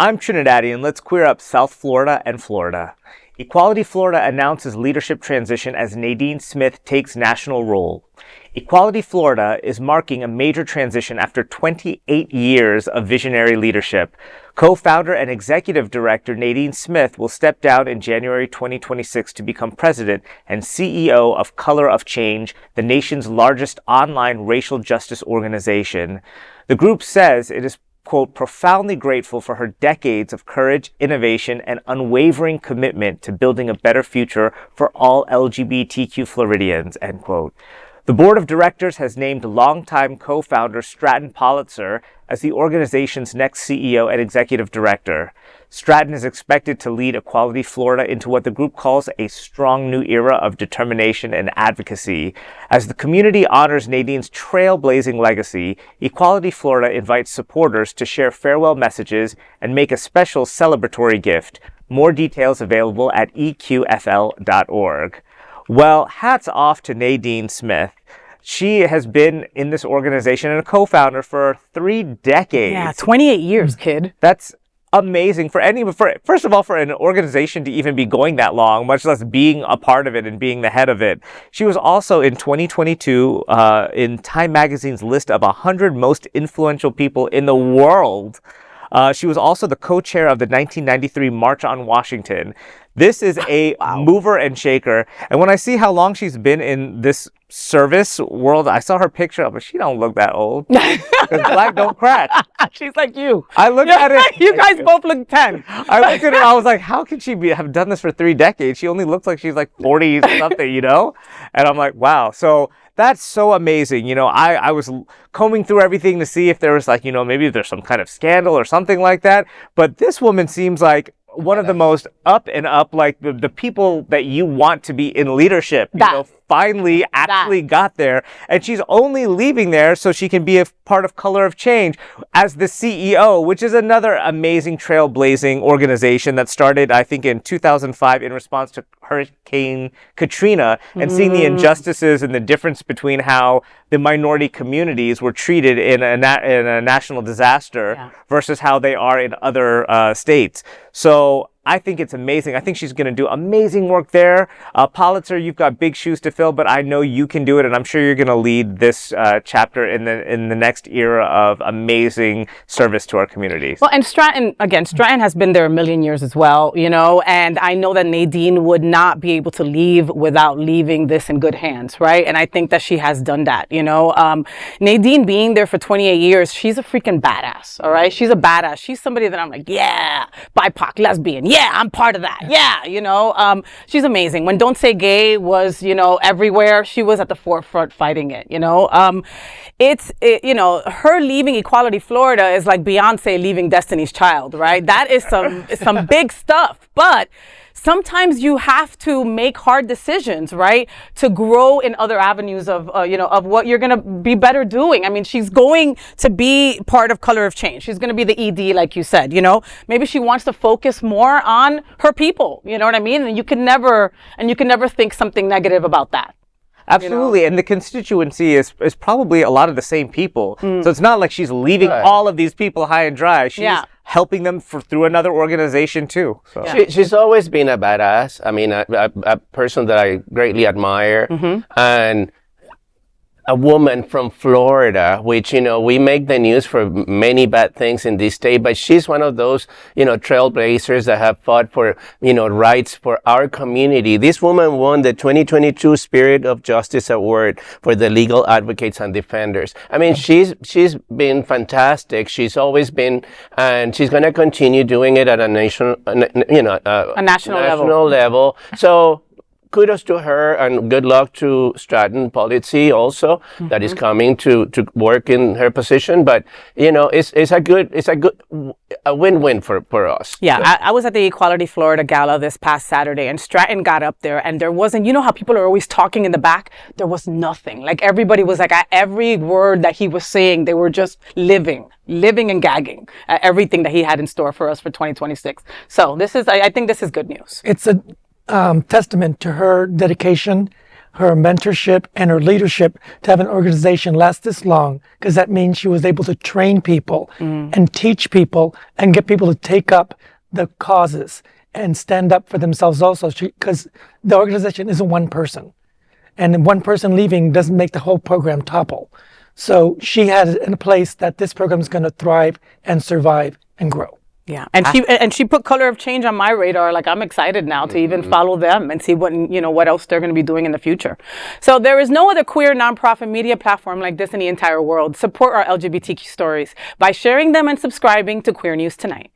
I'm Trinidadian. Let's queer up South Florida and Florida. Equality Florida announces leadership transition as Nadine Smith takes national role. Equality Florida is marking a major transition after 28 years of visionary leadership. Co-founder and executive director Nadine Smith will step down in January 2026 to become president and CEO of Color of Change, the nation's largest online racial justice organization. The group says it is, quote, profoundly grateful for her decades of courage, innovation, and unwavering commitment to building a better future for all LGBTQ Floridians, end quote. The board of directors has named longtime co-founder Stratton Pollitzer as the organization's next CEO and executive director. Stratton is expected to lead Equality Florida into what the group calls a strong new era of determination and advocacy. As the community honors Nadine's trailblazing legacy, Equality Florida invites supporters to share farewell messages and make a special celebratory gift. More details available at eqfl.org. Well, hats off to Nadine Smith. She has been in this organization and a co-founder for 3 decades. Yeah, 28 years, kid. That's amazing first of all, for an organization to even be going that long, much less being a part of it and being the head of it. She was also in 2022 in Time Magazine's list of 100 most influential people in the world. She was also the co-chair of the 1993 March on Washington. This is a mover and shaker. And when I see how long she's been in this service world, I saw her picture, but she don't look that old. Because black don't crack. She's like you. I looked at it. You guys both look 10. I looked at it. I was like, how can she have done this for 3 decades? She only looks like she's like 40 something, you know? And I'm like, wow. So that's so amazing. You know, I was combing through everything to see if there was like, you know, maybe there's some kind of scandal or something like that. But this woman seems like one of the most up and up, like the people that you want to be in leadership, you know, finally actually got there. And she's only leaving there so she can be a part of Color of Change as the CEO, which is another amazing trailblazing organization that started, I think, in 2005 in response to Hurricane Katrina and seeing the injustices and the difference between how the minority communities were treated in a national disaster versus how they are in other states. So I think it's amazing. I think she's going to do amazing work there. Pollitzer, you've got big shoes to fill, but I know you can do it, and I'm sure you're going to lead this chapter in the next era of amazing service to our communities. Well, and Stratton has been there a million years as well, you know, and I know that Nadine would not be able to leave without leaving this in good hands, right? And I think that she has done that, you know. Nadine being there for 28 years, she's a freaking badass, all right? She's a badass. She's somebody that I'm like, yeah, BIPOC, lesbian, yeah, I'm part of that. Yeah, you know, she's amazing. When Don't Say Gay was, you know, everywhere, she was at the forefront fighting it, you know. You know, her leaving Equality Florida is like Beyonce leaving Destiny's Child, right? That is some big stuff. But sometimes you have to make hard decisions, right? To grow in other avenues of, you know, of what you're going to be better doing. I mean, she's going to be part of Color of Change. She's going to be the ED, like you said, you know, maybe she wants to focus more on her people. You know what I mean? And you can never think something negative about that. Absolutely. You know? And the constituency is probably a lot of the same people. So it's not like she's leaving all of these people high and dry. She's helping them through another organization too. So. She's always been a badass. I mean, a person that I greatly admire. And a woman from Florida, which, you know, we make the news for many bad things in this state, but she's one of those, you know, trailblazers that have fought for, you know, rights for our community. This woman won the 2022 Spirit of Justice Award for the legal advocates and defenders. I mean, she's been fantastic. She's always been, and she's going to continue doing it at a national level. So, kudos to her and good luck to Stratton Pollitzer also that is coming to work in her position. But you know, it's a win-win for us. Yeah, I was at the Equality Florida Gala this past Saturday, and Stratton got up there, and there wasn't, you know how people are always talking in the back? There was nothing. Like everybody was like, every word that he was saying, they were just living and gagging at everything that he had in store for us for 2026. So I think this is good news. It's a testament to her dedication her mentorship and her leadership to have an organization last this long, because that means she was able to train people and teach people and get people to take up the causes and stand up for themselves also, because the organization isn't one person. And one person leaving doesn't make the whole program topple. So she had it in a place that this program is going to thrive and survive and grow. Yeah, and she put Color of Change on my radar. Like, I'm excited now to even follow them and see what else they're going to be doing in the future. So there is no other queer nonprofit media platform like this in the entire world. Support our LGBTQ stories by sharing them and subscribing to Queer News Tonight.